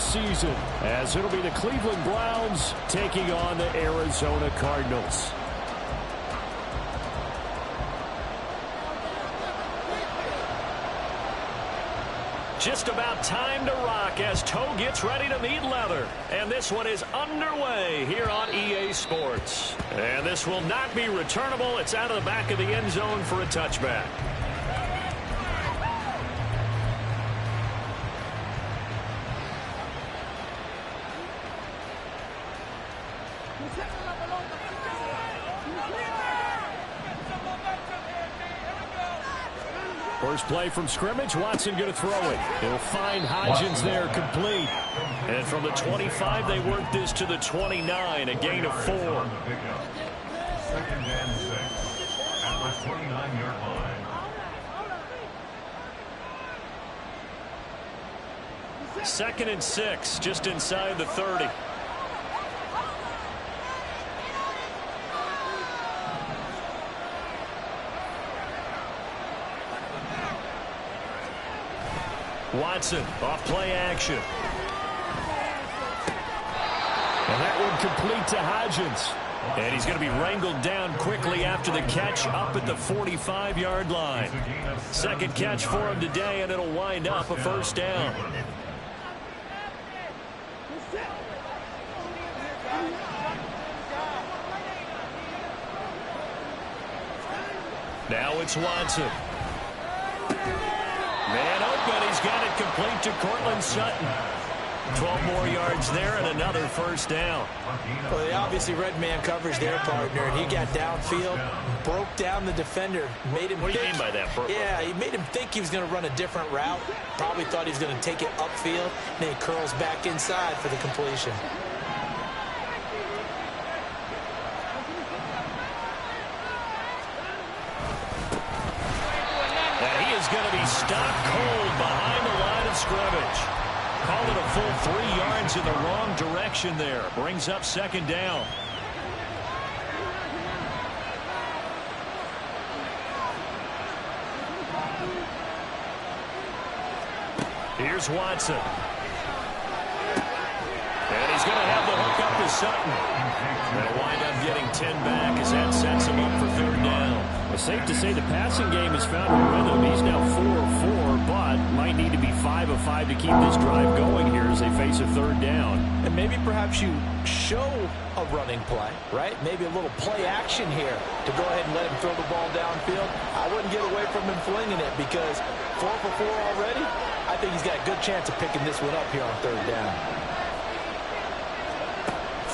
season, as it'll be the Cleveland Browns taking on the Arizona Cardinals. Just about time to rock as toe gets ready to meet leather. And this one is underway here on EA Sports. And this will not be returnable. It's out of the back of the end zone for a touchback. First play from scrimmage, Watson going to throw it. He'll find Hodgins there, complete. And from the 25, they work this to the 29, a gain of 4. 2nd and 6 at the 29-yard line. Second and 6, just inside the 30. Watson off play action. And that one complete to Hodgins. And he's going to be wrangled down quickly after the catch up at the 45-yard line. Second catch for him today, and it'll wind up a first down. Now it's Watson. Man open, he's got it complete to Cortland Sutton. 12 more yards there and another first down. Well, they obviously read man coverage there, partner, and he got downfield, broke down the defender, made him What do you mean by that, Burke? Yeah, he made him think he was going to run a different route. Probably thought he was going to take it upfield, and then he curls back inside for the completion. Going to be stopped cold behind the line of scrimmage. Call it a full 3 yards in the wrong direction there. Brings up second down. Here's Watson. And he's going to have the hook up to Sutton. That'll wind up getting 10 back as that sets him up for third down. Well, safe to say the passing game has found a rhythm. He's now 4 of 4, but might need to be 5 of 5 to keep this drive going here as they face a third down. And maybe perhaps you show a running play, right? Maybe a little play action here to go ahead and let him throw the ball downfield. I wouldn't get away from him flinging it because 4 for 4 already. I think he's got a good chance of picking this one up here on third down.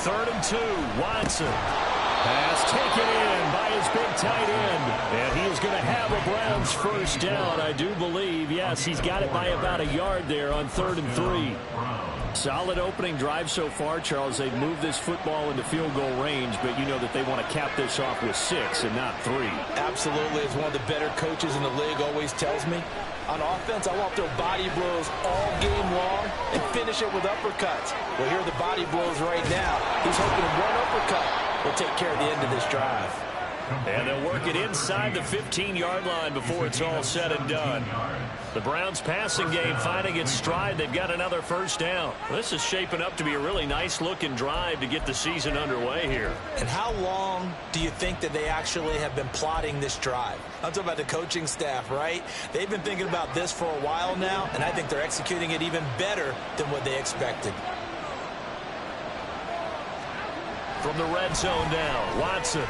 3rd and 2, Watson. Pass taken in by his big tight end. And he is going to have a Browns first down, I do believe. Yes, he's got it by about a yard there on 3rd and 3. Solid opening drive so far, Charles. They've moved this football into field goal range, but you know that they want to cap this off with 6 and not 3. Absolutely. As one of the better coaches in the league always tells me, on offense, I want their body blows all game long and finish it with uppercuts. Well, here are the body blows right now. He's hoping one uppercut will take care of the end of this drive. And they'll work it inside the 15-yard line before it's all said and done. The Browns passing game finding its stride. They've got another first down. This is shaping up to be a really nice-looking drive to get the season underway here. And how long do you think that they actually have been plotting this drive? I'm talking about the coaching staff, right? They've been thinking about this for a while now, and I think they're executing it even better than what they expected. From the red zone now, Watson.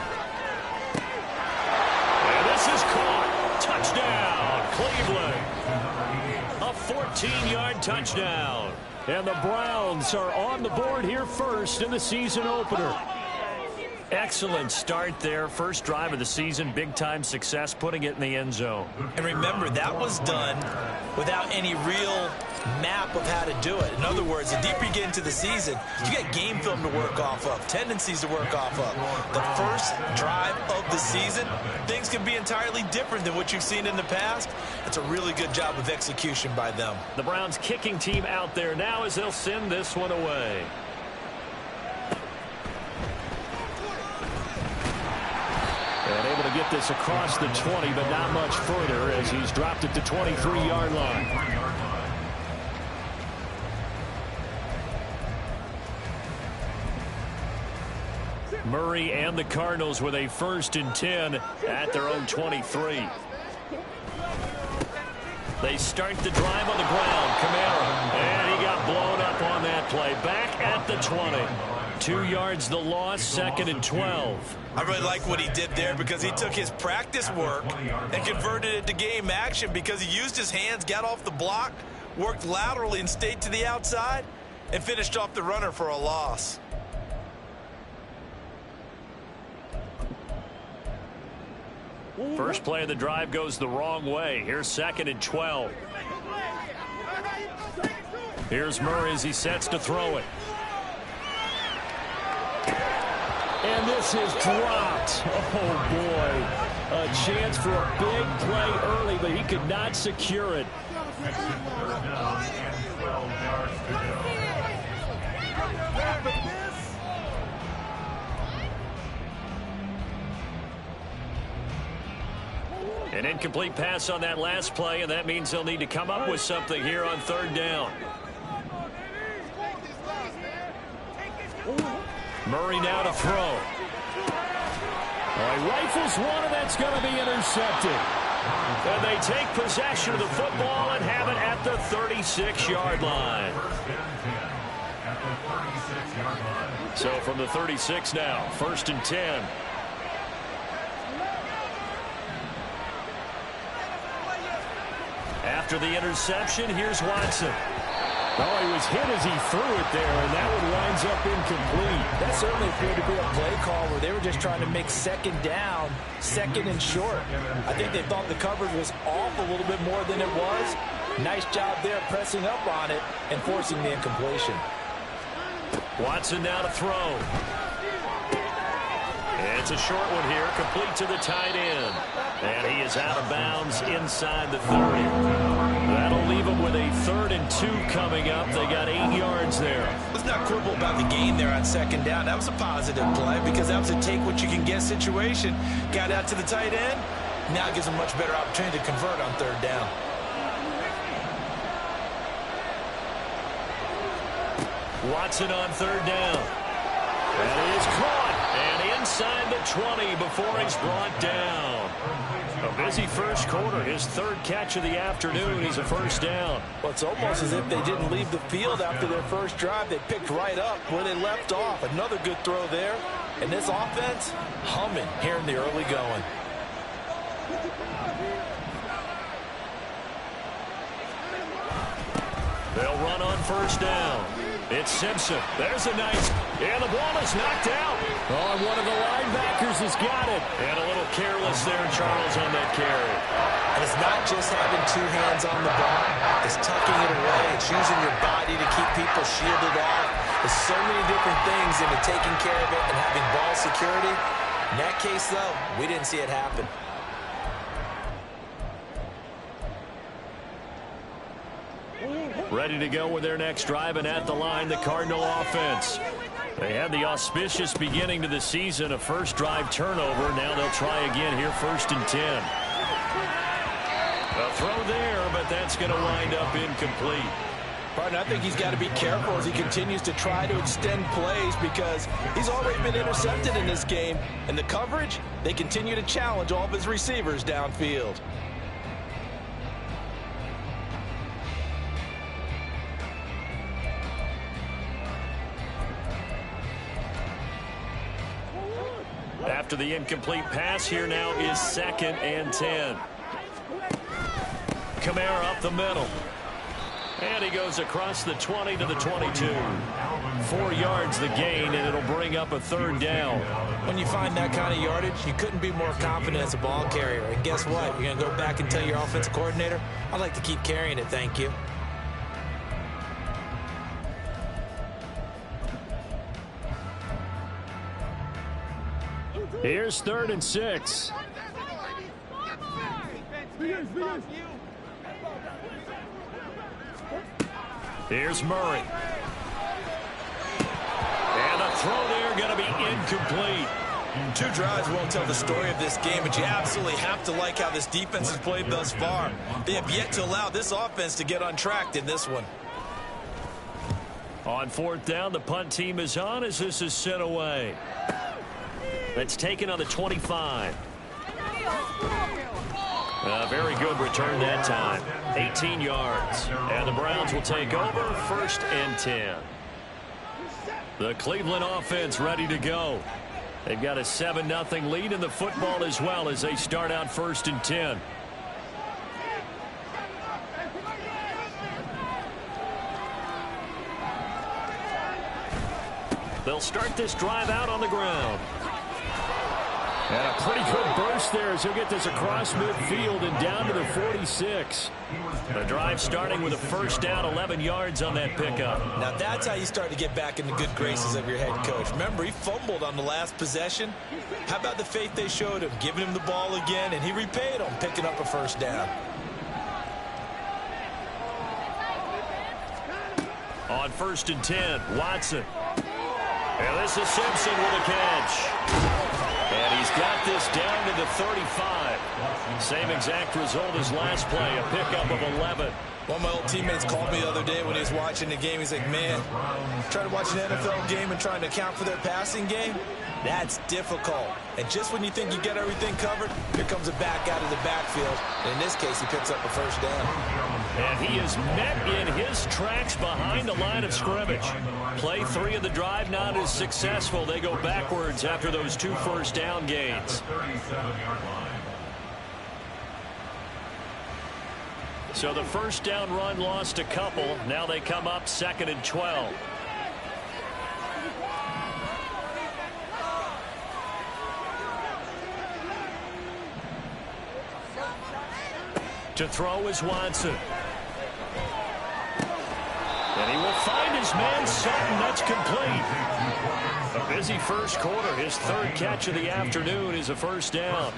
And this is caught. Touchdown, Cleveland. A 14-yard touchdown. And the Browns are on the board here first in the season opener. Excellent start there. First drive of the season. Big-time success putting it in the end zone. And remember, that was done without any real map of how to do it. In other words, the deeper you get into the season, you get game film to work off of, tendencies to work off of. The first drive of the season, things can be entirely different than what you've seen in the past. It's a really good job of execution by them. The Browns kicking team out there now as they'll send this one away. And able to get this across the 20, but not much further as he's dropped it to 23-yard line. Murray and the Cardinals with a 1st and 10 at their own 23. They start the drive on the ground. Kamara. And he got blown up on that play. Back at the 20. 2 yards the loss, 2nd and 12. I really like what he did there because he took his practice work and converted it to game action because he used his hands, got off the block, worked laterally and stayed to the outside, and finished off the runner for a loss. First play of the drive goes the wrong way. Here's 2nd and 12. Here's Murray as he sets to throw it. And this is dropped. Oh, boy. A chance for a big play early, but he could not secure it. An incomplete pass on that last play, and that means they'll need to come up with something here on 3rd down. Murray now to throw. He rifles one, and that's going to be intercepted. And they take possession of the football and have it at the 36-yard line. So from the 36 now, 1st and 10. After the interception, here's Watson. Oh, he was hit as he threw it there, and that one winds up incomplete. That certainly appeared to be a play call where they were just trying to make 2nd down, 2nd and short. I think they thought the coverage was off a little bit more than it was. Nice job there pressing up on it and forcing the incompletion. Watson now to throw. And it's a short one here, complete to the tight end. And he is out of bounds inside the 30. That'll leave him with a 3rd and 2 coming up. They got 8 yards there. Let's not quibble about the gain there on 2nd down. That was a positive play because that was a take-what-you-can-get situation. Got out to the tight end. Now it gives him a much better opportunity to convert on 3rd down. Watson on 3rd down. That is caught. And inside the 20 before he's brought down. A busy first quarter. His 3rd catch of the afternoon is a 1st down. Well, it's almost as if they didn't leave the field after their first drive. They picked right up where they left off. Another good throw there. And this offense, humming here in the early going. They'll run on 1st down. It's Simpson. There's a nice, and the ball is knocked out. Oh, and one of the linebackers has got it. And a little careless there, Charles, on that carry. And it's not just having 2 hands on the ball. It's tucking it away. It's using your body to keep people shielded off. There's so many different things into taking care of it and having ball security. In that case, though, we didn't see it happen. Ready to go with their next drive, and at the line, the Cardinal offense. They had the auspicious beginning to the season, a first drive turnover. Now they'll try again here, 1st and 10. A throw there, but that's going to wind up incomplete. Partner, I think he's got to be careful as he continues to try to extend plays because he's already been intercepted in this game. And the coverage, they continue to challenge all of his receivers downfield. After the incomplete pass, here now is 2nd and 10. Kamara up the middle. And he goes across the 20 to the 22. 4 yards the gain, and it'll bring up a 3rd down. When you find that kind of yardage, you couldn't be more confident as a ball carrier. And guess what? You're going to go back and tell your offensive coordinator, I'd like to keep carrying it, thank you. Here's 3rd and 6. Here's Murray. And a throw there going to be incomplete. 2 drives won't tell the story of this game, but you absolutely have to like how this defense has played thus far. They have yet to allow this offense to get untracked in this one. On 4th down, the punt team is on as this is sent away. That's taken on the 25. Very good return that time. 18 yards. And the Browns will take over 1st and 10. The Cleveland offense ready to go. They've got a 7-0 lead in the football as well as they start out 1st and 10. They'll start this drive out on the ground. And a pretty good burst there as he'll get this across midfield and down to the 46. The drive starting with a 1st down, 11 yards on that pickup. Now that's how you start to get back in the good graces of your head coach. Remember, he fumbled on the last possession. How about the faith they showed him, giving him the ball again, and he repaid them, picking up a 1st down. On 1st and 10, Watson. And this is Simpson with a catch. And he's got this down to the 35. Same exact result as last play, a pickup of 11. One of my old teammates called me the other day when he was watching the game. He's like, man, trying to watch an NFL game and trying to account for their passing game, that's difficult. And just when you think you get everything covered, here comes a back out of the backfield. And in this case, he picks up a 1st down. And he is met in his tracks behind the line of scrimmage. Play 3 of the drive not as successful. They go backwards after those 2 1st down gains. So the 1st down run lost a couple. Now they come up 2nd and 12. To throw is Watson. And he will find his man Sutton. That's complete. A busy 1st quarter. His 3rd catch of the afternoon is a 1st down.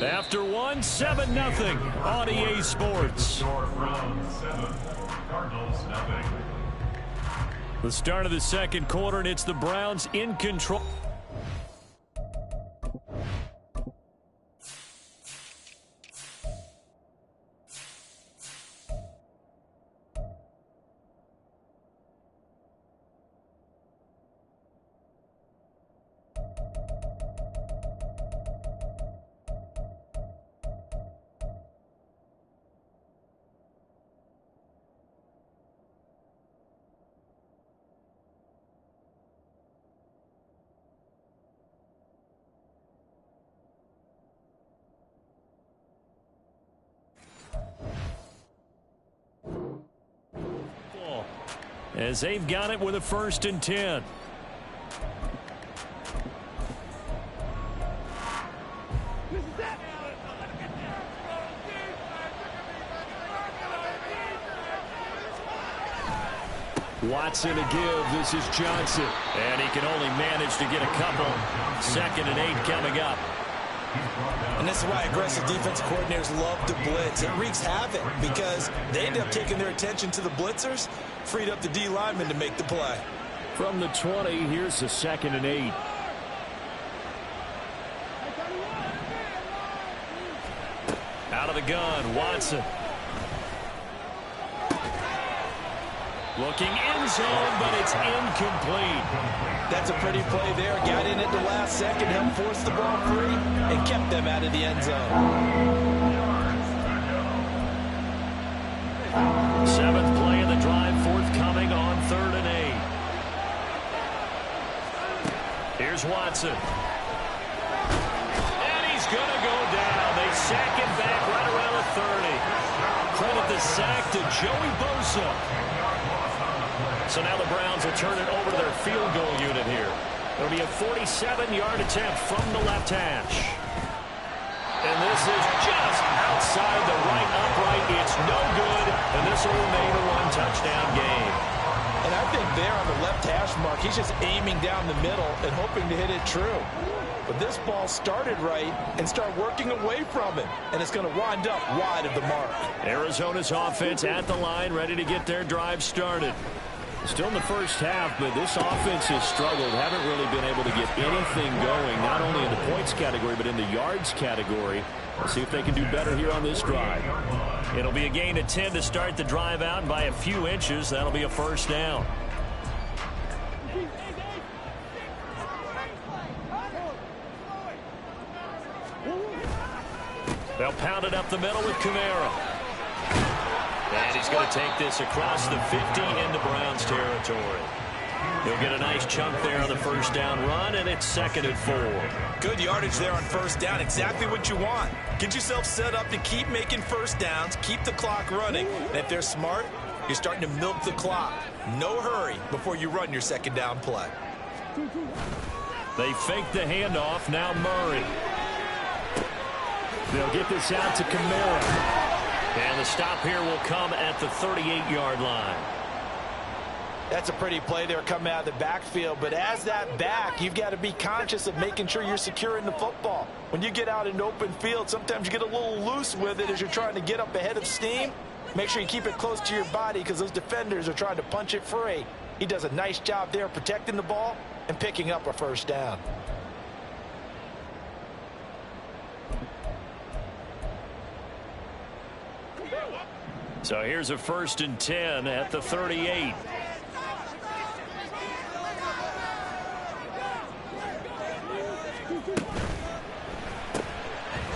After 1, 7-0 on EA Sports. The start of the 2nd quarter, and it's the Browns in control. As they've got it with a 1st and 10. Watson to give. This is Johnson. And he can only manage to get a couple. 2nd and 8 coming up. And this is why aggressive defense coordinators love to blitz. It wreaks havoc because they end up taking their attention to the blitzers, freed up the D lineman to make the play. From the 20, here's the 2nd and 8. Out of the gun, Watson. Looking end zone, but it's incomplete. That's a pretty play there. Got in at the last second, helped force the ball free, and kept them out of the end zone. 7th play of the drive, forthcoming on 3rd and 8. Here's Watson. And he's going to go down. They sack him back right around the 30. Credit the sack to Joey Bosa. So now the Browns will turn it over to their field goal unit here. It'll be a 47-yard attempt from the left hash. And this is just outside the right upright. It's no good, and this will remain a one-touchdown game. And I think there on the left hash mark, he's just aiming down the middle and hoping to hit it true. But this ball started right and start working away from him, and it's going to wind up wide of the mark. Arizona's offense at the line, ready to get their drive started. Still in the first half, but this offense has struggled. Haven't really been able to get anything going, not only in the points category, but in the yards category. We'll see if they can do better here on this drive. It'll be a gain of 10 to start the drive out, and by a few inches, that'll be a 1st down. They'll pound it up the middle with Kamara. And he's going to take this across the 50 into Browns territory. He'll get a nice chunk there on the first down run, and it's 2nd and 4. Good yardage there on first down. Exactly what you want. Get yourself set up to keep making first downs, keep the clock running. And if they're smart, you're starting to milk the clock. No hurry before you run your second down play. They fake the handoff. Now Murray. They'll get this out to Kamara. And the stop here will come at the 38-yard line. That's a pretty play there coming out of the backfield. But as that back, you've got to be conscious of making sure you're securing the football. When you get out in open field, sometimes you get a little loose with it as you're trying to get up ahead of steam. Make sure you keep it close to your body because those defenders are trying to punch it free. He does a nice job there protecting the ball and picking up a first down. So here's a 1st and 10 at the 38.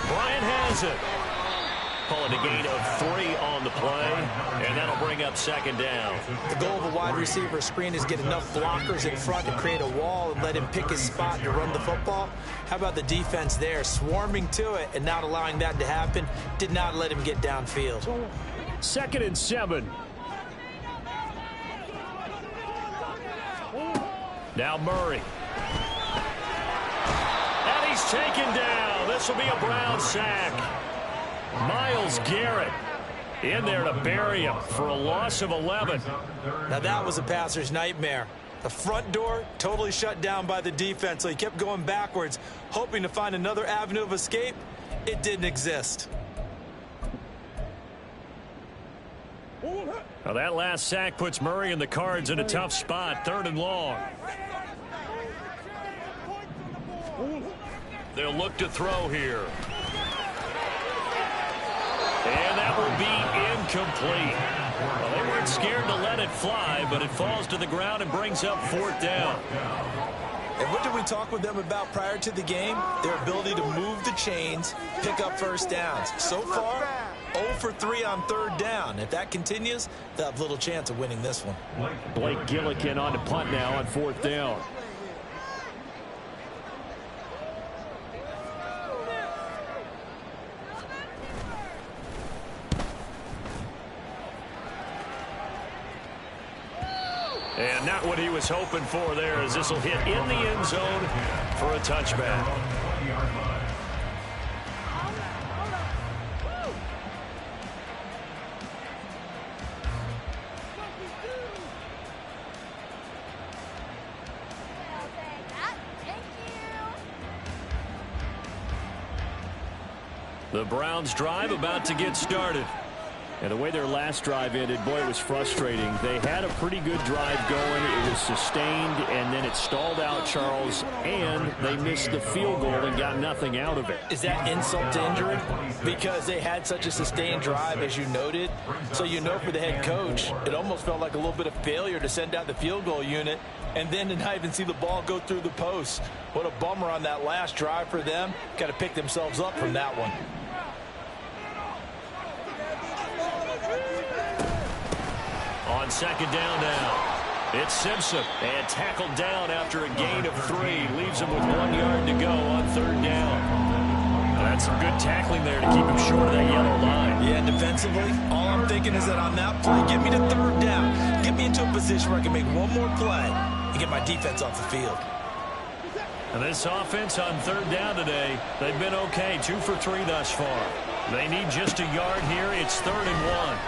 Bryant has it. Calling a gain of 3 on the play, and that'll bring up 2nd down. The goal of a wide receiver screen is get enough blockers in front to create a wall and let him pick his spot to run the football. How about the defense there, swarming to it and not allowing that to happen? Did not let him get downfield. 2nd and 7. Now Murray. And he's taken down. This will be a Brown sack. Myles Garrett in there to bury him for a loss of 11. Now that was a passer's nightmare. The front door totally shut down by the defense, so he kept going backwards, hoping to find another avenue of escape. It didn't exist. Now that last sack puts Murray and the Cards in a tough spot, 3rd and long. They'll look to throw here. And that will be incomplete. Well, they weren't scared to let it fly, but it falls to the ground and brings up 4th down. And what did we talk with them about prior to the game? Their ability to move the chains, pick up first downs. So far, 0 for 3 on 3rd down. If that continues, they'll have little chance of winning this one. Blake Gillikin on to punt now on 4th down. And not what he was hoping for there, as this will hit in the end zone for a touchback. The Browns drive about to get started. And the way their last drive ended, boy, it was frustrating. They had a pretty good drive going. It was sustained, and then it stalled out, Charles, and they missed the field goal and got nothing out of it. Is that insult to injury? Because they had such a sustained drive, as you noted. So you know for the head coach, it almost felt like a little bit of failure to send out the field goal unit and then to not even see the ball go through the post. What a bummer on that last drive for them. Got to pick themselves up from that one. On 2nd down now, it's Simpson, and tackled down after a gain of 3. Leaves him with 1 yard to go on 3rd down. That's some good tackling there to keep him short of that yellow line. Yeah, defensively, all I'm thinking is that on that play, get me to 3rd down. Get me into a position where I can make one more play and get my defense off the field. And this offense on 3rd down today, they've been okay, 2 for 3 thus far. They need just a yard here. It's 3rd and 1.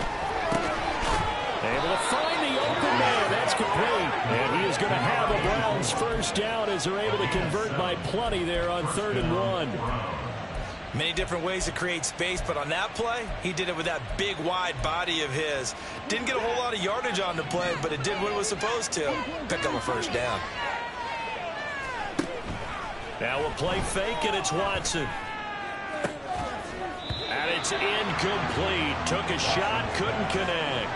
Able to find the open man. That's complete. And he is going to have a Browns first down as they're able to convert by plenty there on 3rd and 1. Many different ways to create space, but on that play, he did it with that big, wide body of his. Didn't get a whole lot of yardage on the play, but it did what it was supposed to. Pick up a first down. Now a play fake, and it's Watson. And it's incomplete. Took a shot, couldn't connect.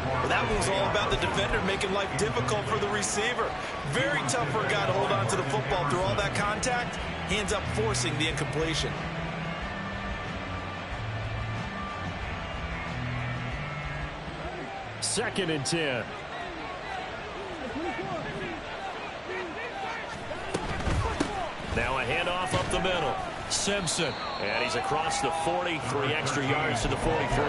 Well, that was all about the defender making life difficult for the receiver. Very tough for a guy to hold on to the football through all that contact. He ends up forcing the incompletion. Second and 10. Now a handoff up the middle. Simpson. And he's across the 40, 3 extra yards to the 43.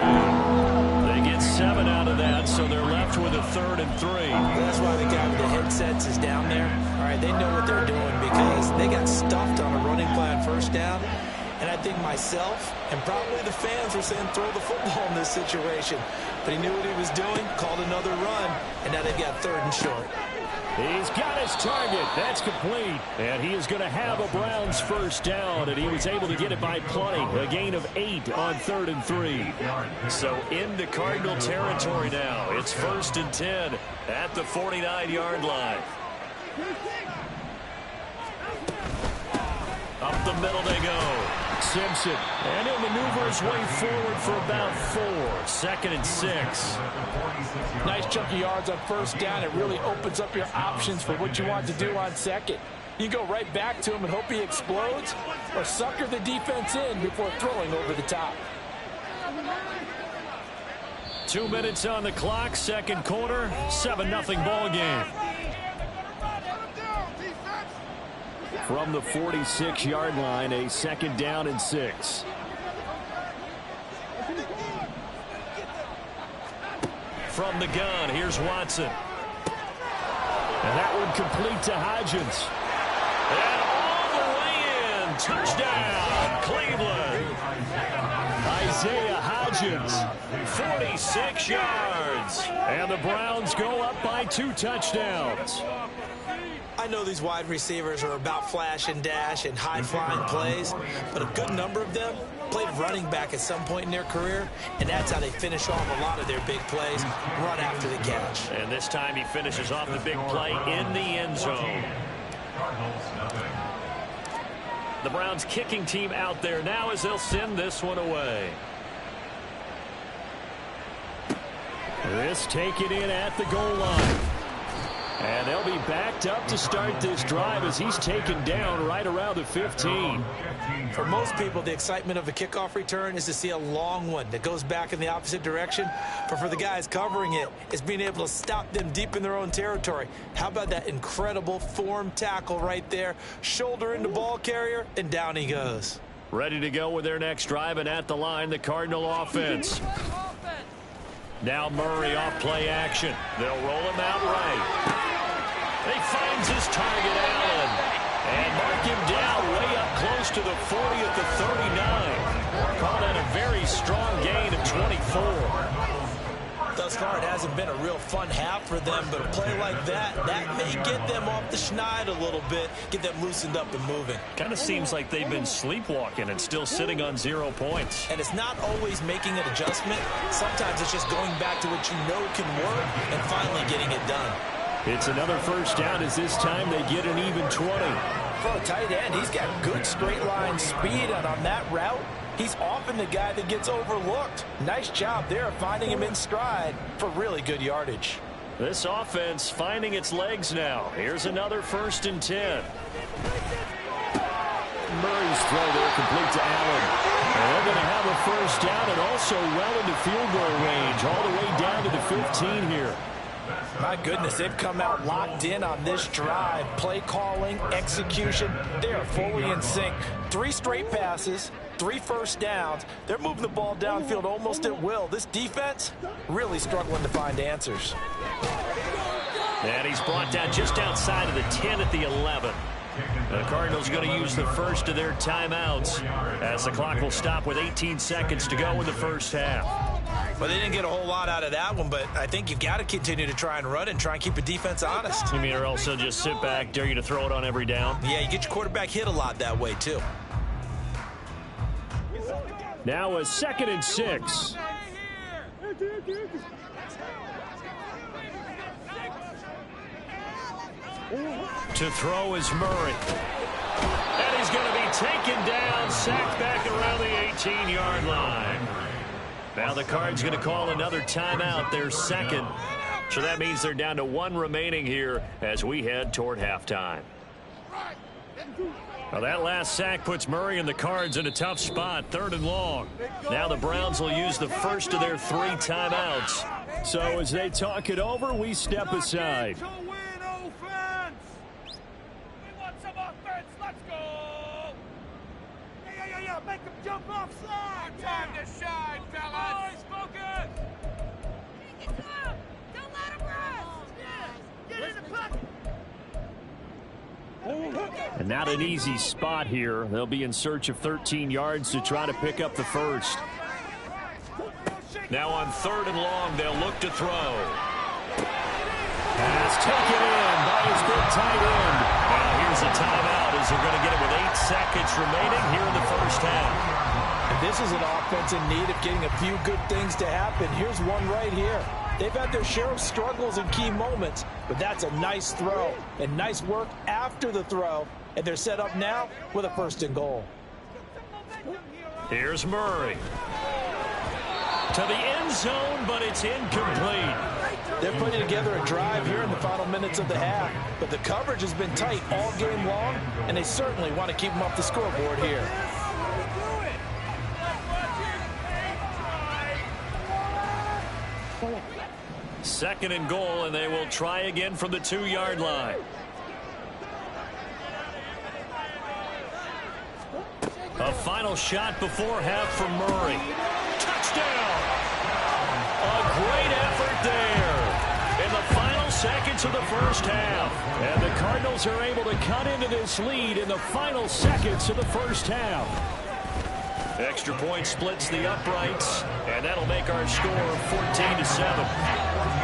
They get 7 out of that, so they're left with a 3rd and 3. That's why the guy with the headsets is down there. All right, they know what they're doing because they got stuffed on a running play on first down. And I think myself and probably the fans are saying throw the football in this situation. But he knew what he was doing, called another run, and now they've got 3rd and short. He's got his target. That's complete. And he is going to have a Browns first down, and he was able to get it by plenty. A gain of 8 on 3rd and 3. So into Cardinal territory now. It's 1st and 10 at the 49-yard line. Up the middle they go. Simpson. And he'll maneuver his way forward for about 4. 2nd and 6. Nice chunk of yards on first down. It really opens up your options for what you want to do on second. You go right back to him and hope he explodes, or sucker the defense in before throwing over the top. 2 minutes on the clock, second quarter, 7-0 ball game. From the 46-yard line, a 2nd down and 6. From the gun, here's Watson. And that one complete to Hodgins. And all the way in, touchdown, Cleveland. Isaiah Hodgins, 46 yards. And the Browns go up by 2 touchdowns. I know these wide receivers are about flash and dash and high-flying plays, but a good number of them played running back at some point in their career, and that's how they finish off a lot of their big plays, run after the catch. And this time he finishes off the big play in the end zone. The Browns kicking team out there now as they'll send this one away. This take it in at the goal line. And they'll be backed up to start this drive as he's taken down right around the 15. For most people, the excitement of a kickoff return is to see a long one that goes back in the opposite direction. But for the guys covering it, it's being able to stop them deep in their own territory. How about that incredible form tackle right there? Shoulder into ball carrier, and down he goes. Ready to go with their next drive, and at the line, the Cardinal offense. Now Murray off play action. They'll roll him out right. He finds his target, Allen, and mark him down way up close to the 40 at the 39. Call that a very strong gain of 24. Thus far, it hasn't been a real fun half for them, but a play like that may get them off the schneid a little bit, get them loosened up and moving. Kind of seems like they've been sleepwalking and still sitting on 0 points. And it's not always making an adjustment. Sometimes it's just going back to what you know can work and finally getting it done. It's another first down as this time they get an even 20. For a tight end, he's got good straight line speed, and on that route, he's often the guy that gets overlooked. Nice job there finding him in stride for really good yardage. This offense finding its legs now. Here's another 1st and 10. Murray's throw there complete to Allen. And they're going to have a first down and also well into field goal range all the way down to the 15 here. My goodness, they've come out locked in on this drive. Play calling, execution, they are fully in sync. 3 straight passes, 3 first downs. They're moving the ball downfield almost at will. This defense really struggling to find answers. And he's brought down just outside of the 10 at the 11. The Cardinals going to use the first of their timeouts as the clock will stop with 18 seconds to go in the first half. Well, they didn't get a whole lot out of that one, but I think you've got to continue to try and run and try and keep the defense honest. You mean, or else they'll just sit back, dare you to throw it on every down? Yeah, you get your quarterback hit a lot that way, too. Now a 2nd and 6. To throw is Murray. And he's going to be taken down, sacked back around the 18-yard line. Now the Cards going to call another timeout, their second. So that means they're down to 1 remaining here as we head toward halftime. Well, that last sack puts Murray and the Cards in a tough spot, 3rd and long. Now the Browns will use the first of their 3 timeouts. So as they talk it over, we step aside. Make him jump offside. Time to shine, fellas. Boys, focus. Take it to him. Don't let him rest. Get in the pocket. And not an easy spot here. They'll be in search of 13 yards to try to pick up the first. Now on 3rd and long, they'll look to throw. Pass taken in by his big tight end. Now here's a timeout as they're going to get it with 8 seconds remaining here in the first half. And this is an offense in need of getting a few good things to happen. Here's one right here. They've had their share of struggles in key moments, but that's a nice throw and nice work after the throw. And they're set up now with a 1st and goal. Here's Murray. To the end zone, but it's incomplete. They're putting together a drive here in the final minutes of the half, but the coverage has been tight all game long, and they certainly want to keep them off the scoreboard here. Second and goal, and they will try again from the 2-yard line. A final shot before half from Murray. Touchdown! A great effort there in the final seconds of the first half. And the Cardinals are able to cut into this lead in the final seconds of the first half. Extra point splits the uprights, and that'll make our score 14-7.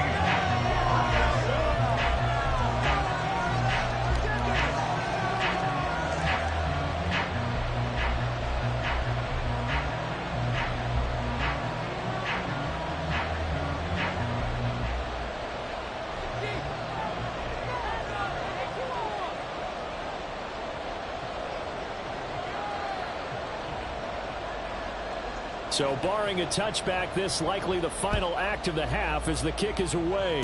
So barring a touchback, this likely the final act of the half as the kick is away.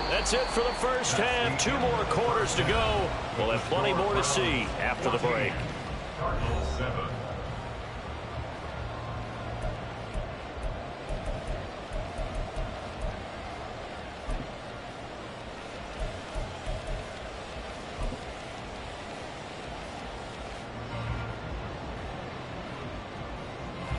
That's it for the first half. 2 more quarters to go. We'll have plenty more to see after the break. Cardinals 7.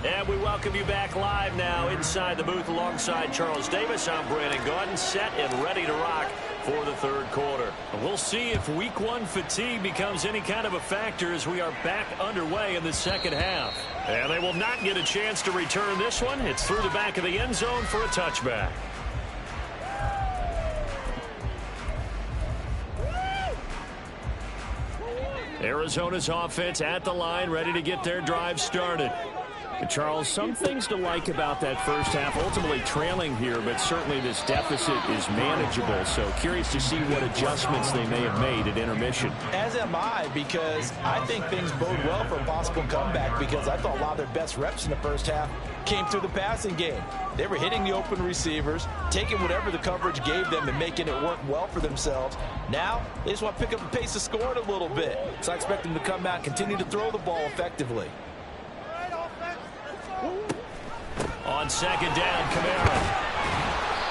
And we welcome you back live now inside the booth alongside Charles Davis. I'm Brandon Gaudin, set and ready to rock for the 3rd quarter. We'll see if week 1 fatigue becomes any kind of a factor as we are back underway in the second half. And they will not get a chance to return this one. It's through the back of the end zone for a touchback. Arizona's offense at the line, ready to get their drive started. And Charles, some things to like about that first half, ultimately trailing here, but certainly this deficit is manageable. So curious to see what adjustments they may have made at intermission. As am I, because I think things bode well for a possible comeback, because I thought a lot of their best reps in the first half came through the passing game. They were hitting the open receivers, taking whatever the coverage gave them and making it work well for themselves. Now, they just want to pick up the pace of scoring a little bit. So I expect them to come out and continue to throw the ball effectively. On second down, Kamara.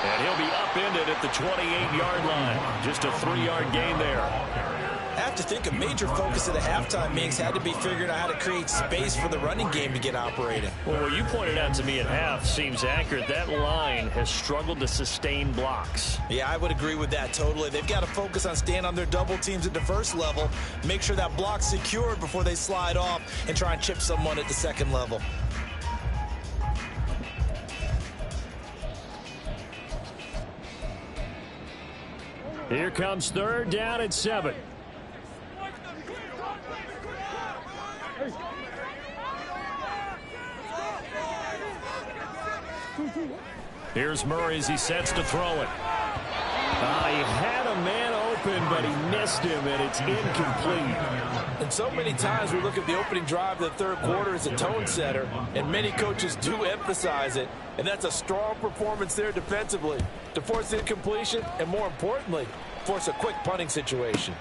And he'll be upended at the 28-yard line. Just a 3-yard gain there. I have to think a major focus of the halftime mix had to be figuring out how to create space for the running game to get operating. Well, what you pointed out to me at half seems accurate. That line has struggled to sustain blocks. Yeah, I would agree with that totally. They've got to focus on staying on their double teams at the first level, make sure that block's secured before they slide off and try and chip someone at the second level. Here comes 3rd down and 7. Here's Murray as he sets to throw it. He had a man open, but he missed him, and it's incomplete. And so many times we look at the opening drive of the third quarter as a tone setter, and many coaches do emphasize it, and that's a strong performance there defensively to force incompletion and, more importantly, force a quick punting situation.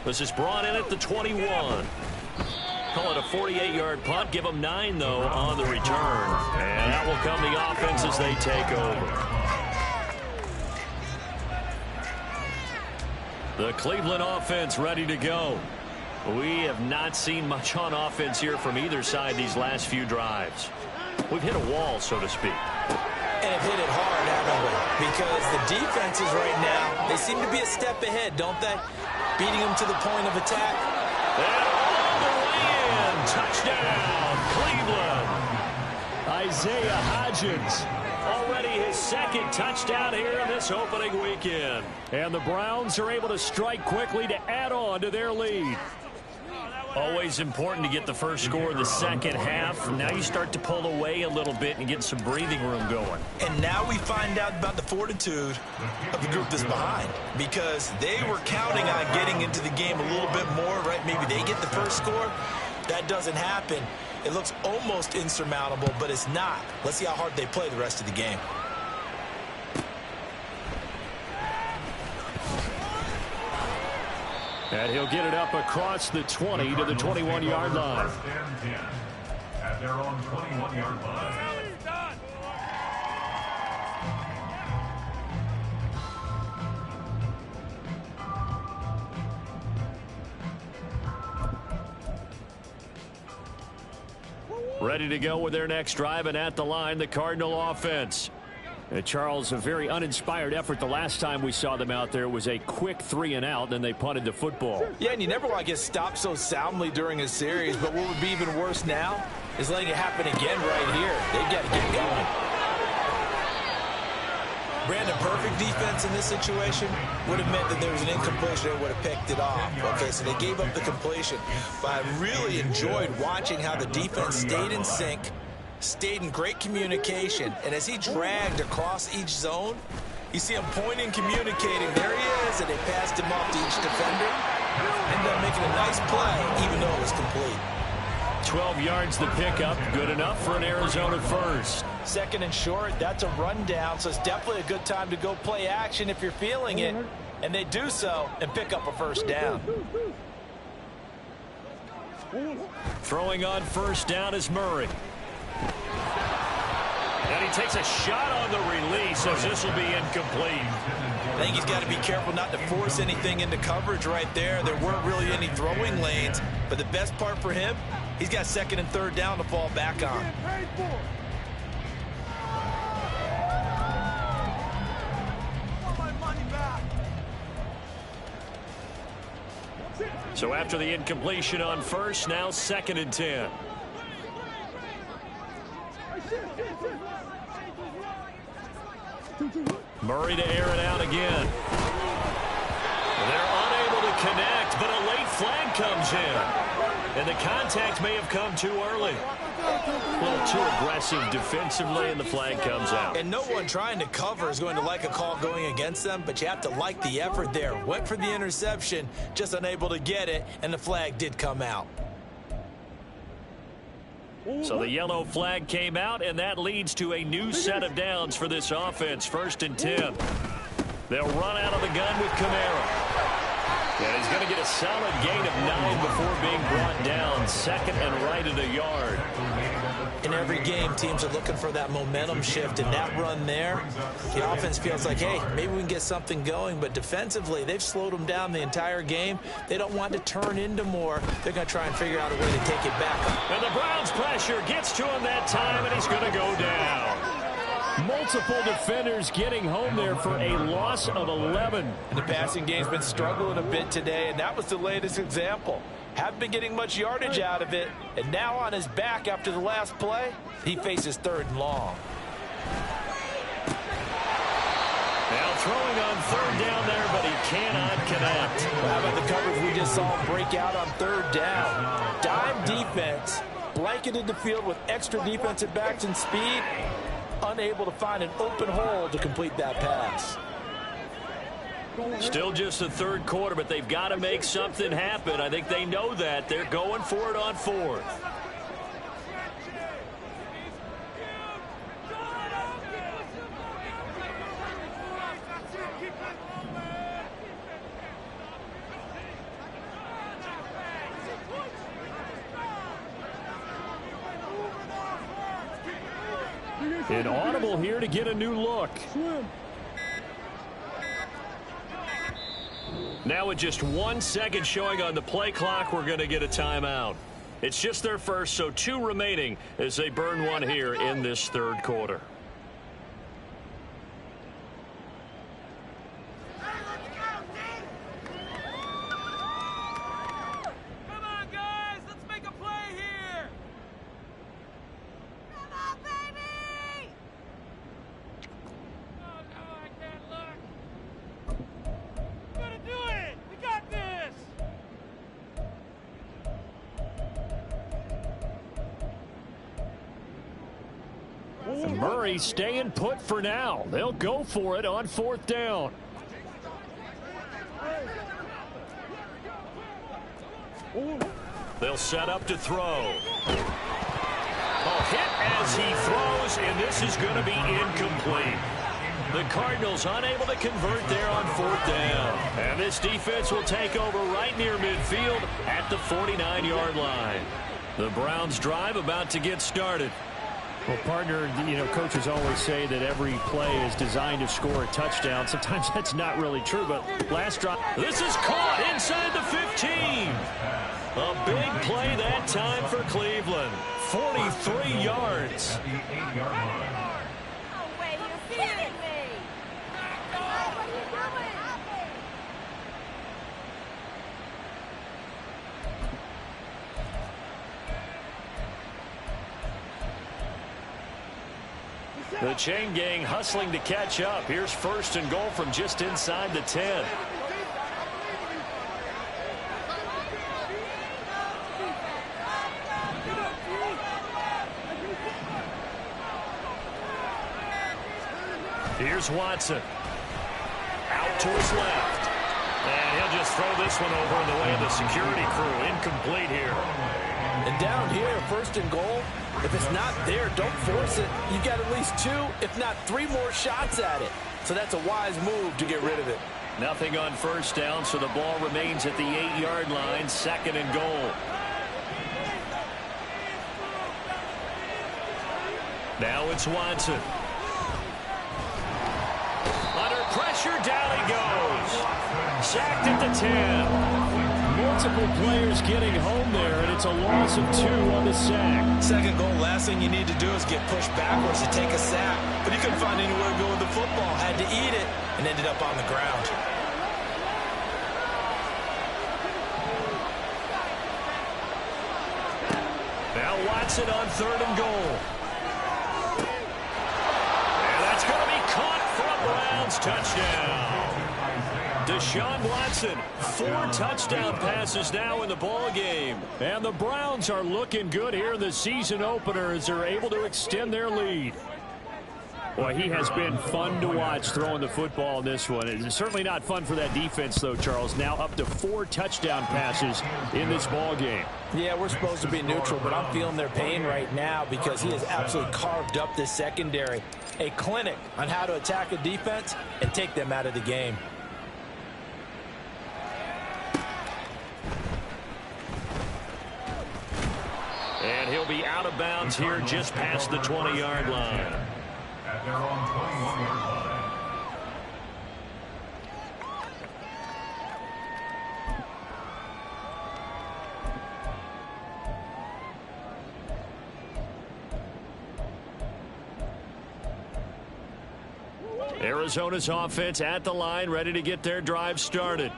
This is brought in at the 21. Call it a 48-yard punt. Give them 9, though, on the return. And that will come the offense as they take over. The Cleveland offense ready to go. We have not seen much on offense here from either side these last few drives. We've hit a wall, so to speak. And have hit it hard, haven't we? Because the defenses right now, they seem to be a step ahead, don't they? Beating them to the point of attack. And all the way in. Touchdown, Cleveland. Isaiah Hodgins. Already his second touchdown here in this opening weekend. And the Browns are able to strike quickly to add on to their lead. Always important to get the first score of the second half. Now you start to pull away a little bit and get some breathing room going. And now we find out about the fortitude of the group that's behind, because they were counting on getting into the game a little bit more, right? Maybe they get the first score. That doesn't happen. It looks almost insurmountable, but it's not. Let's see how hard they play the rest of the game. And he'll get it up across the 20 to the 21-yard line. First and 10 at their own 21-yard line. Ready to go with their next drive, and at the line, the Cardinal offense. And Charles, a very uninspired effort the last time we saw them out there. It was a quick 3-and-out, then they punted the football. Yeah, and you never want to get stopped so soundly during a series, but what would be even worse now is letting it happen again right here. They've got to get going. Brandon, perfect defense in this situation would have meant that there was an incompletion and would have picked it off. Okay, so they gave up the completion. But I really enjoyed watching how the defense stayed in sync, stayed in great communication, and as he dragged across each zone, you see him pointing, communicating. There he is, and they passed him off to each defender. Ended up making a nice play, even though it was complete. 12 yards the pickup, good enough for an Arizona first. Second and short, that's a rundown, so it's definitely a good time to go play action if you're feeling it. And they do so and pick up a first down. Throwing on first down is Murray. And he takes a shot on the release as this will be incomplete. I think he's got to be careful not to force anything into coverage right there. There weren't really any throwing lanes, but the best part for him, he's got second and third down to fall back on. So after the incompletion on first, now second and 10. Murray to air it out again. They're unable to connect, but a late flag comes in. And the contact may have come too early. A little too aggressive defensively, and the flag comes out. And no one trying to cover is going to like a call going against them, but you have to like the effort there. Went for the interception, just unable to get it, and the flag did come out. So the yellow flag came out, and that leads to a new set of downs for this offense. First and 10. They'll run out of the gun with Kamara. And he's going to get a solid gain of 9 before being brought down. Second and right at a yard. In every game, teams are looking for that momentum shift, and that run there, the offense feels like, hey, maybe we can get something going, but defensively, they've slowed them down the entire game. They don't want to turn into more. They're going to try and figure out a way to take it back. And the Browns' pressure gets to him that time, and he's going to go down. Multiple defenders getting home there for a loss of 11. And the passing game's been struggling a bit today, and that was the latest example. Haven't been getting much yardage out of it, and now on his back after the last play, he faces third and long. Now throwing on third down there, but he cannot connect. How about the coverage we just saw him break out on third down? Dime defense, blanketed the field with extra defensive backs and speed, unable to find an open hole to complete that pass. Still just the third quarter, but they've got to make something happen. I think they know that. They're going for it on fourth. An audible here to get a new look. Now with just 1 second showing on the play clock, we're going to get a timeout. It's just their first, so 2 remaining as they burn one here in this third quarter. Murray staying put for now. They'll go for it on fourth down. They'll set up to throw. Hit as he throws, and this is going to be incomplete. The Cardinals unable to convert there on fourth down. And this defense will take over right near midfield at the 49-yard line. The Browns drive about to get started. Well, partner, coaches always say that every play is designed to score a touchdown. Sometimes that's not really true, but last drive. This is caught inside the 15. A big play that time for Cleveland. 43 yards. The chain gang hustling to catch up. Here's first and goal from just inside the 10. Here's Watson. Out to his left. And he'll just throw this one over in the way of the security crew. Incomplete here. And down here, first and goal, if it's not there, don't force it. You've got at least 2, if not 3 more shots at it. So that's a wise move to get rid of it. Nothing on first down, so the ball remains at the 8-yard line, second and goal. Now it's Watson. Under pressure, down he goes. Sacked at the 10. Multiple players getting home there, and it's a loss of 2 on the sack. Second goal, last thing you need to do is get pushed backwards to take a sack. But he couldn't find anywhere to go with the football, had to eat it, and ended up on the ground. Now Watson on third and goal. And that's going to be caught for a Browns touchdown. Deshaun Watson, 4 touchdown passes now in the ball game. And the Browns are looking good here in the season opener as they're able to extend their lead. Boy, he has been fun to watch throwing the football in this one. It's certainly not fun for that defense, though, Charles. Now up to 4 touchdown passes in this ball game. Yeah, we're supposed to be neutral, but I'm feeling their pain right now because he has absolutely carved up this secondary. A clinic on how to attack a defense and take them out of the game. And he'll be out of bounds here just past the 20-yard line. At their own 21-yard line. Arizona's offense at the line, ready to get their drive started.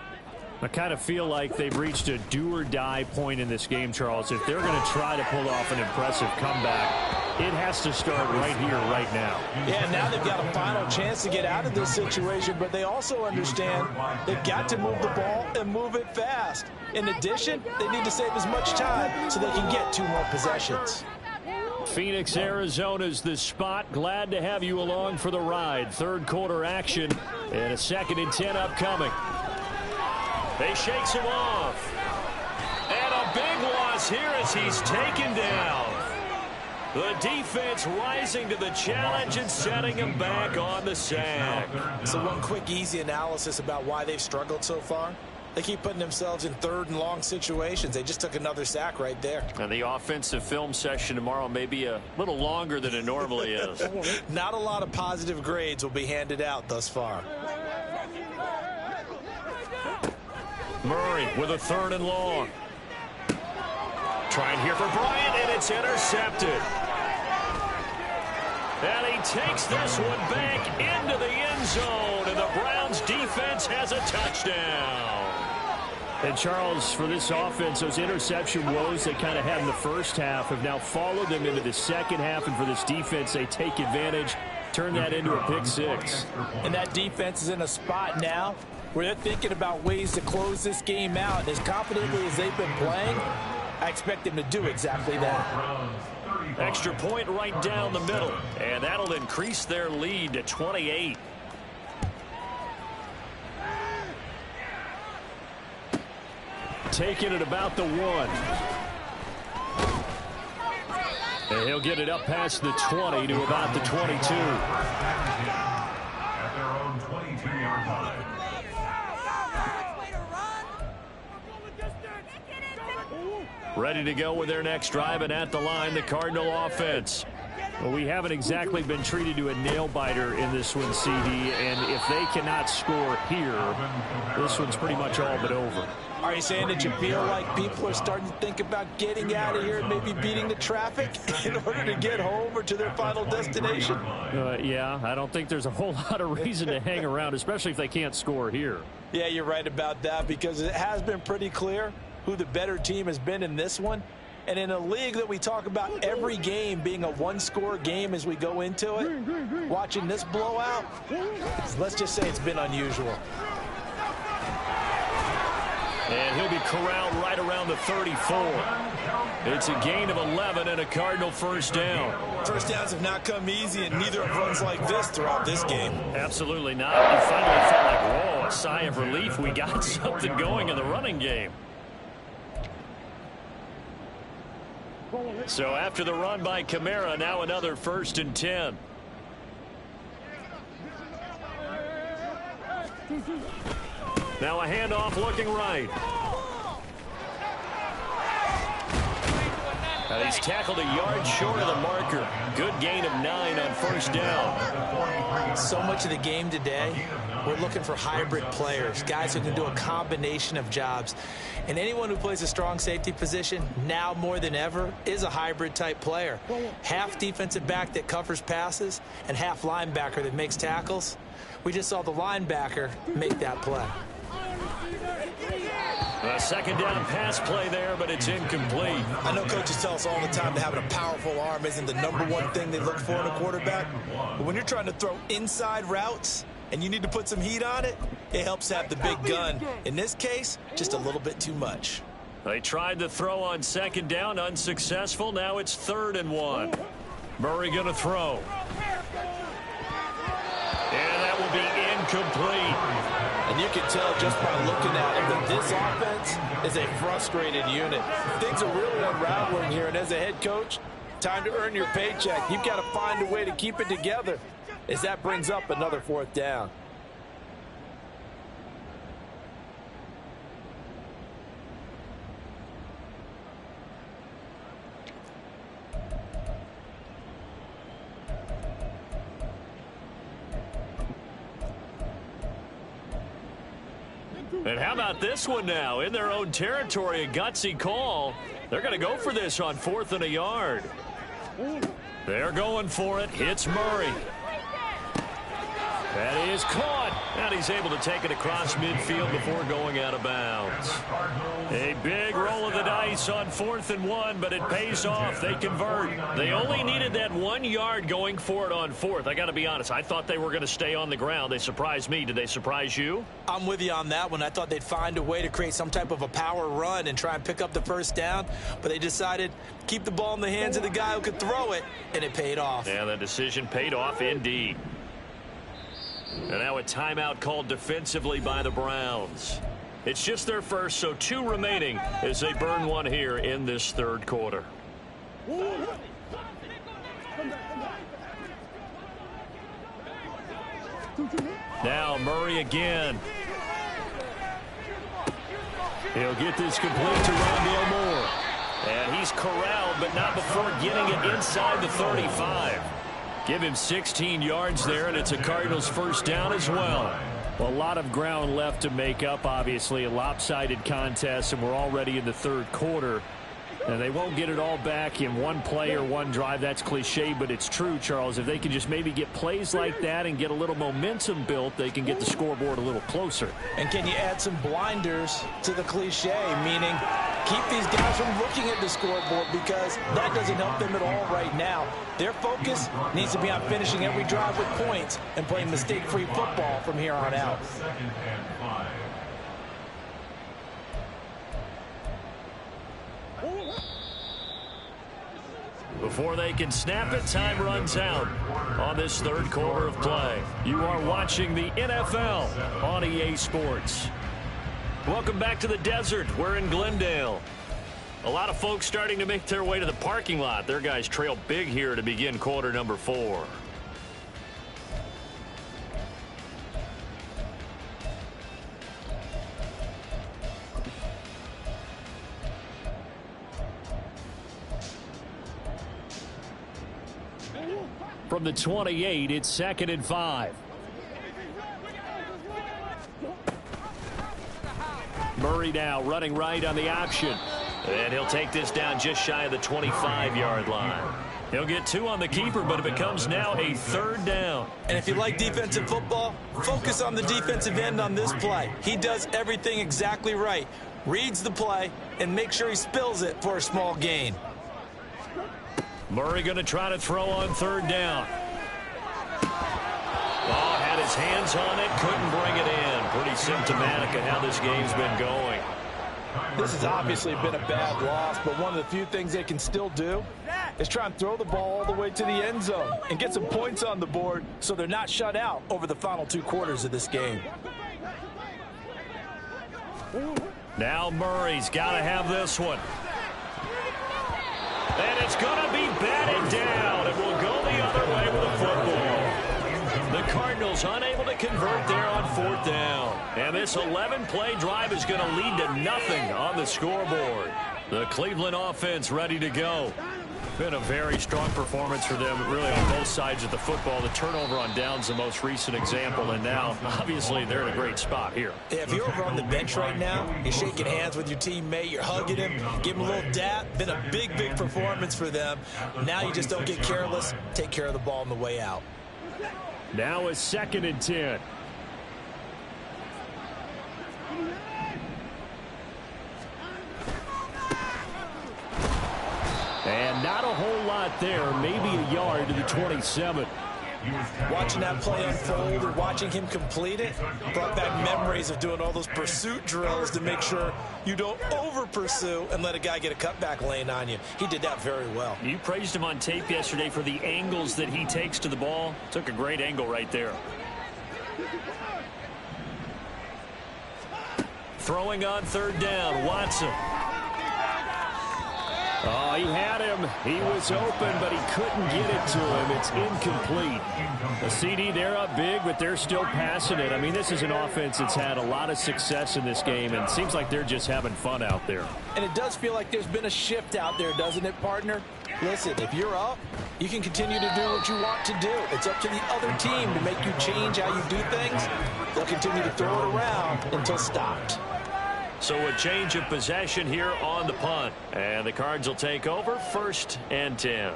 I kind of feel like they've reached a do-or-die point in this game, Charles. If they're going to try to pull off an impressive comeback, it has to start right here, right now. Yeah, now they've got a final chance to get out of this situation, but they also understand they've got to move the ball and move it fast. In addition, they need to save as much time so they can get 2 more possessions. Phoenix, Arizona's the spot. Glad to have you along for the ride. Third quarter action and a 2nd and 10 upcoming. They shakes him off. And a big loss here as he's taken down. The defense rising to the challenge and setting him back on the sack. So one quick, easy analysis about why they've struggled so far. They keep putting themselves in 3rd and long situations. They just took another sack right there. And the offensive film session tomorrow may be a little longer than it normally is. Not a lot of positive grades will be handed out thus far. Murray with a 3rd and long. Trying here for Bryant, and it's intercepted. And he takes this one back into the end zone, and the Browns defense has a touchdown. And Charles, for this offense, those interception woes they kind of had in the first half have now followed them into the second half, and for this defense, they take advantage, turn that into a pick 6. And that defense is in a spot now where they're thinking about ways to close this game out. And as confidently as they've been playing, I expect them to do exactly that. Extra point right down the middle, and that'll increase their lead to 28. Taking it about the 1. And he'll get it up past the 20 to about the 22. At their own 22-yard line. Ready to go with their next drive, and at the line, the Cardinal offense. Well, we haven't exactly been treated to a nail-biter in this one, CD, and if they cannot score here, this one's pretty much all but over. Are you saying that you feel like people are starting to think about getting out of here and maybe beating the traffic in order to get home or to their final destination? Yeah, I don't think there's a whole lot of reason to hang around, especially if they can't score here. Yeah, you're right about that, because it has been pretty clear who the better team has been in this one. And in a league that we talk about every game being a one-score game as we go into it, watching this blowout, let's just say it's been unusual. And he'll be corralled right around the 34. It's a gain of 11 and a Cardinal first down. First downs have not come easy, and neither have runs like this throughout this game. Absolutely not. You finally felt like, whoa, a sigh of relief. We got something going in the running game. So after the run by Kamara, now another 1st and 10. Now a handoff looking right. And he's tackled a yard short of the marker. Good gain of 9 on first down. So much of the game today, we're looking for hybrid players, guys who can do a combination of jobs. And anyone who plays a strong safety position, now more than ever, is a hybrid type player. Half defensive back that covers passes and half linebacker that makes tackles. We just saw the linebacker make that play. A second down pass play there, but it's incomplete. I know coaches tell us all the time that having a powerful arm isn't the #1 thing they look for in a quarterback. But when you're trying to throw inside routes and you need to put some heat on it, it helps to have the big gun. In this case, just a little bit too much. They tried to throw on second down, unsuccessful. Now it's 3rd and 1. Murray going to throw. And that will be incomplete. And you can tell just by looking at it that this offense is a frustrated unit. Things are really unraveling here, and as a head coach, time to earn your paycheck. You've got to find a way to keep it together as that brings up another 4th down. And how about this one now? In their own territory, a gutsy call. They're going to go for this on 4th and a yard. They're going for it. Hits Murray. That is caught. And he's able to take it across midfield before going out of bounds. A big roll of the dice on 4th and 1, but it pays off. They convert. They only needed that 1 yard going for it on 4th. I got to be honest. I thought they were going to stay on the ground. They surprised me. Did they surprise you? I'm with you on that one. I thought they'd find a way to create some type of a power run and try and pick up the first down, but they decided to keep the ball in the hands of the guy who could throw it, and it paid off. Yeah, the decision paid off indeed. And now a timeout called defensively by the Browns. It's just their first, so 2 remaining as they burn one here in this 3rd quarter. Now Murray again. He'll get this complete to Rondale Moore. And he's corralled, but not before getting it inside the 35. Give him 16 yards there, and it's a Cardinals first down as well. Well, a lot of ground left to make up, obviously. A lopsided contest, and we're already in the 3rd quarter. And they won't get it all back in one play or one drive. That's cliche, but it's true, Charles. If they can just maybe get plays like that and get a little momentum built, they can get the scoreboard a little closer. And can you add some blinders to the cliche, meaning keep these guys from looking at the scoreboard, because that doesn't help them at all right now. Their focus needs to be on finishing every drive with points and playing mistake-free football from here on out. Before they can snap it, time runs out on this 3rd quarter of play. You are watching the NFL on EA Sports. Welcome back to the desert. We're in Glendale. A lot of folks starting to make their way to the parking lot. Their guys trail big here to begin quarter number 4. From the 28, it's 2nd and 5. Murray now running right on the option. And he'll take this down just shy of the 25-yard line. He'll get 2 on the keeper, but it becomes now a 3rd down. And if you like defensive football, focus on the defensive end on this play. He does everything exactly right. Reads the play and make sure he spills it for a small gain. Murray going to try to throw on 3rd down. Oh, had his hands on it, couldn't bring it in. Pretty symptomatic of how this game's been going. This has obviously been a bad loss, but one of the few things they can still do is try and throw the ball all the way to the end zone and get some points on the board so they're not shut out over the final 2 quarters of this game. Now Murray's got to have this one. And it's going to be batted down. It will go the other way with a football. The Cardinals unable to convert there on 4th down. And this 11-play drive is going to lead to nothing on the scoreboard. The Cleveland offense ready to go. Been a very strong performance for them, really, on both sides of the football. The turnover on downs the most recent example, and now, obviously, they're in a great spot here. Yeah, if you're over on the bench right now, you're shaking hands with your teammate, you're hugging him, give him a little dap. Been a big, big performance for them. Now you just don't get careless. Take care of the ball on the way out. Now it's 2nd and 10. And not a whole lot there, maybe a yard to the 27. Watching that play unfold and watching him complete it brought back memories of doing all those pursuit drills to make sure you don't over-pursue and let a guy get a cutback lane on you. He did that very well. You praised him on tape yesterday for the angles that he takes to the ball. Took a great angle right there. Throwing on 3rd down, Watson. Oh, he had him. He was open, but he couldn't get it to him. It's incomplete. A CD, they're up big, but they're still passing it. I mean, this is an offense that's had a lot of success in this game, and it seems like they're just having fun out there. And it does feel like there's been a shift out there, doesn't it, partner? Listen, if you're up, you can continue to do what you want to do. It's up to the other team to make you change how you do things. They'll continue to throw it around until stopped. So a change of possession here on the punt. And the Cards will take over 1st and 10.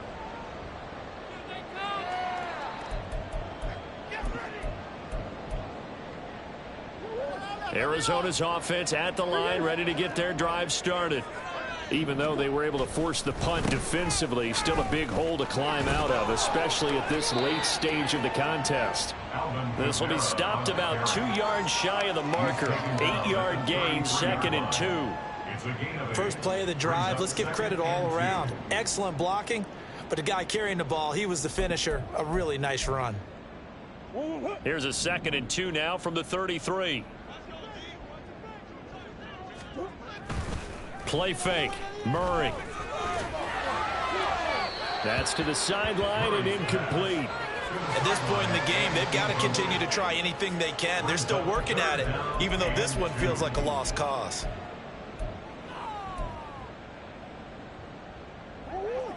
Arizona's offense at the line, ready to get their drive started. Even though they were able to force the punt defensively, still a big hole to climb out of, especially at this late stage of the contest. This will be stopped about 2 yards shy of the marker. 8-yard gain, 2nd and 2. First play of the drive, let's give credit all around. Excellent blocking, but the guy carrying the ball, he was the finisher. A really nice run. Here's a 2nd and 2 now from the 33. Play fake. Murray. That's to the sideline and incomplete. At this point in the game, they've got to continue to try anything they can. They're still working at it, even though this one feels like a lost cause.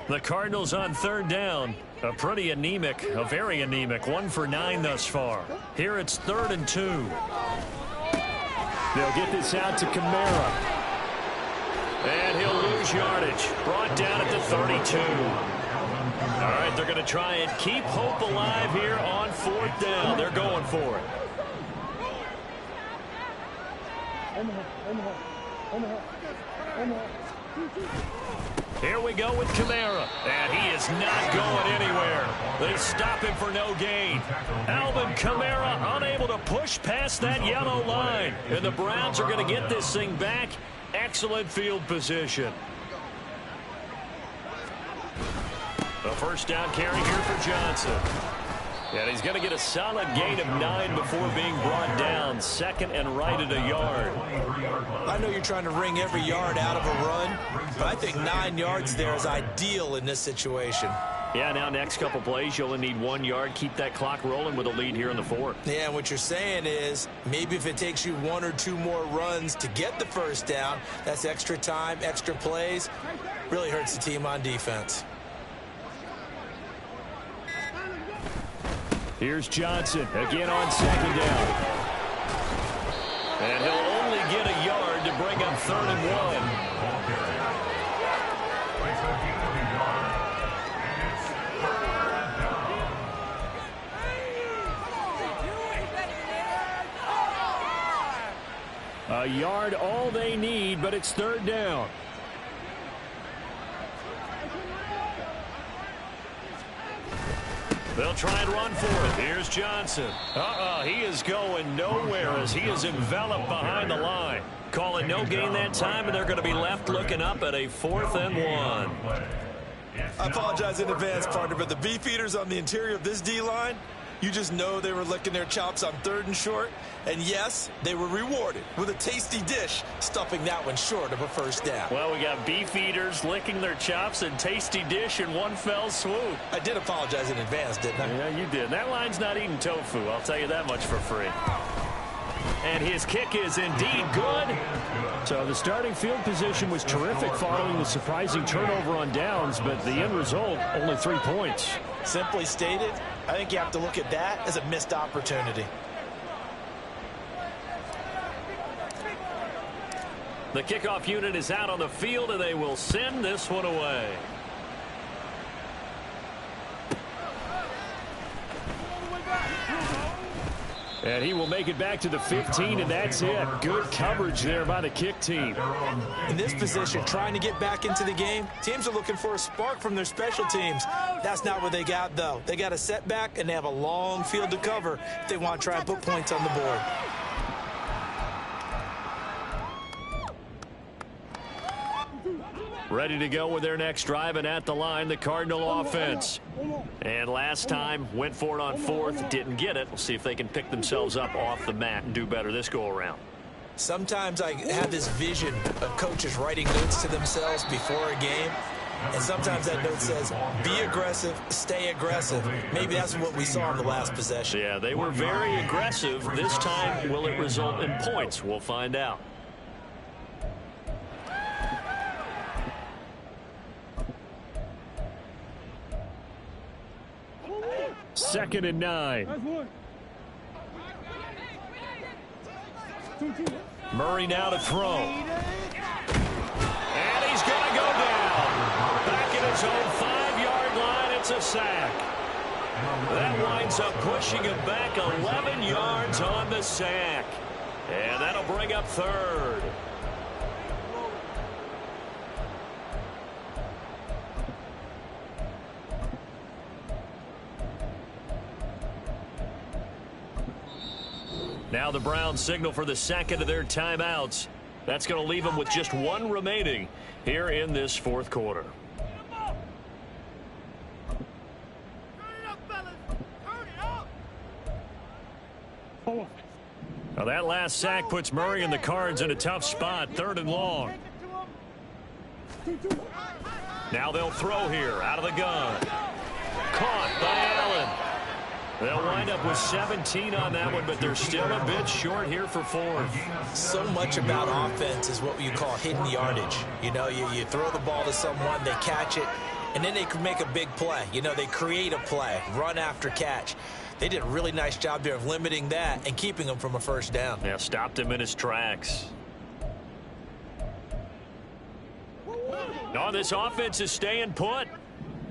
The Cardinals on 3rd down. A very anemic 1 for 9 thus far. Here it's 3rd and 2. They'll get this out to Kamara. And he'll lose yardage. Brought down at the 32. All right, they're going to try and keep hope alive here on 4th down. They're going for it. Here we go with Kamara. And he is not going anywhere. They stop him for no gain. Alvin Kamara unable to push past that yellow line. And the Browns are going to get this thing back. Excellent field position. A first down carry here for Johnson. And he's going to get a solid gain of 9 before being brought down. 2nd and right at a yard. I know you're trying to wring every yard out of a run, but I think 9 yards there is ideal in this situation. Yeah, now next couple plays, you only need 1 yard. Keep that clock rolling with a lead here in the 4th. Yeah, and what you're saying is maybe if it takes you 1 or 2 more runs to get the first down, that's extra time, extra plays. Really hurts the team on defense. Here's Johnson again on 2nd down. And he'll only get a yard to bring up 3rd and 1. A yard all they need, but it's 3rd down. They'll try and run for it. Here's Johnson. He is going nowhere as he is enveloped behind the line. Call it no gain that time, and they're going to be left looking up at a 4th and 1. I apologize in advance, partner, but the beefeaters on the interior of this D-line, you just know they were licking their chops on 3rd and short. And yes, they were rewarded with a tasty dish, stuffing that one short of a first down. Well, we got beef eaters licking their chops and tasty dish in one fell swoop. I did apologize in advance, didn't I? Yeah, you did. That line's not eating tofu, I'll tell you that much for free. And his kick is indeed good. So the starting field position was terrific following the surprising turnover on downs, but the end result, only 3 points. Simply stated, I think you have to look at that as a missed opportunity. The kickoff unit is out on the field, and they will send this one away. And he will make it back to the 15, and that's it. Good coverage there by the kick team. In this position, trying to get back into the game, teams are looking for a spark from their special teams. That's not what they got, though. They got a setback, and they have a long field to cover if they want to try and put points on the board. Ready to go with their next drive, and at the line, the Cardinal offense. And last time, went for it on 4th, didn't get it. We'll see if they can pick themselves up off the mat and do better this go-around. Sometimes I have this vision of coaches writing notes to themselves before a game, and sometimes that note says, be aggressive, stay aggressive. Maybe that's what we saw in the last possession. Yeah, they were very aggressive. This time, will it result in points? We'll find out. Second and 9. Murray now to throw. And he's going to go down. Back at his own 5-yard line, it's a sack. That winds up pushing him back 11 yards on the sack. And that'll bring up third. Now the Browns signal for the second of their timeouts. That's going to leave them with just one remaining here in this fourth quarter. Now that last sack puts Murray and the Cards in a tough spot, 3rd and long. Now they'll throw here out of the gun. Caught by Allen. They'll wind up with 17 on that one, but they're still a bit short here for 4th. So much about offense is what you call hidden yardage. You know, you throw the ball to someone, they catch it, and then they can make a big play. You know, they create a play, run after catch. They did a really nice job there of limiting that and keeping him from a first down. Yeah, stopped him in his tracks. No, this offense is staying put.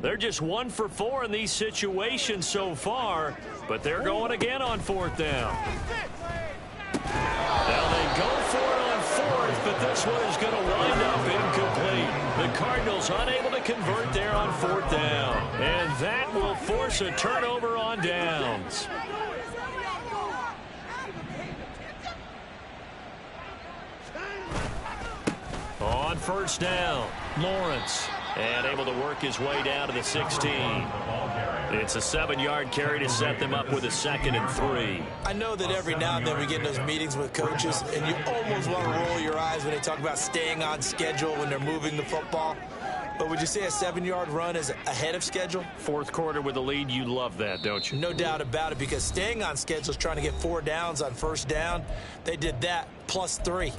They're just 1 for 4 in these situations so far, but they're going again on 4th down. Now they go for it on 4th, but this one is going to wind up incomplete. The Cardinals unable to convert there on 4th down, and that will force a turnover on downs. On 1st down, Lawrence. And able to work his way down to the 16. It's a 7-yard carry to set them up with a 2nd and 3. I know that every now and then we get in those meetings with coaches, and you almost want to roll your eyes when they talk about staying on schedule when they're moving the football. But would you say a 7-yard run is ahead of schedule? 4th quarter with a lead, you love that, don't you? No doubt about it, because staying on schedule is trying to get 4 downs on 1st down. They did that plus 3.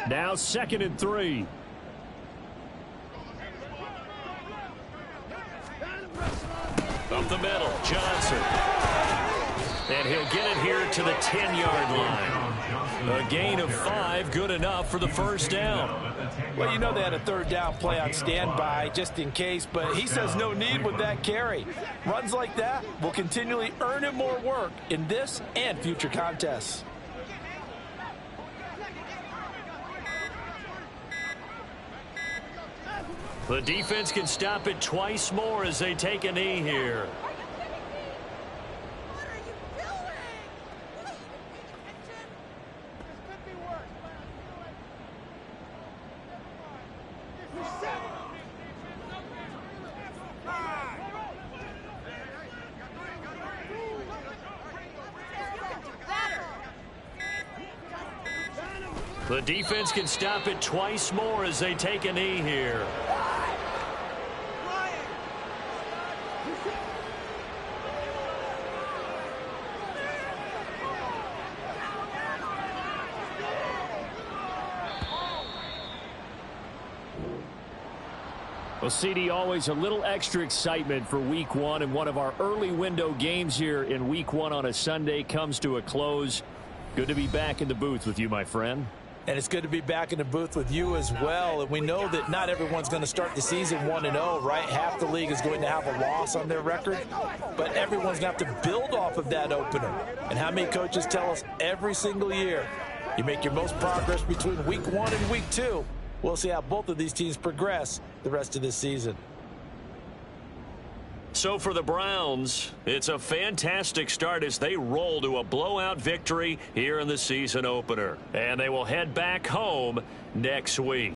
Now 2nd and 3. Up the middle, Johnson. And he'll get it here to the 10-yard line. A gain of 5, good enough for the 1st down. Well, you know they had a 3rd down play on standby just in case, but he says no need with that carry. Runs like that will continually earn him more work in this and future contests. The defense can stop it twice more as they take a knee here. The defense can stop it twice more as they take a knee here. Well, CD, always a little extra excitement for Week 1, and one of our early window games here in Week 1 on a Sunday comes to a close. Good to be back in the booth with you, my friend. And it's good to be back in the booth with you as well. And we know that not everyone's going to start the season 1-0, right? Half the league is going to have a loss on their record. But everyone's going to have to build off of that opener. And how many coaches tell us every single year, you make your most progress between Week 1 and Week 2. We'll see how both of these teams progress the rest of this season. So for the Browns, it's a fantastic start as they roll to a blowout victory here in the season opener. And they will head back home next week.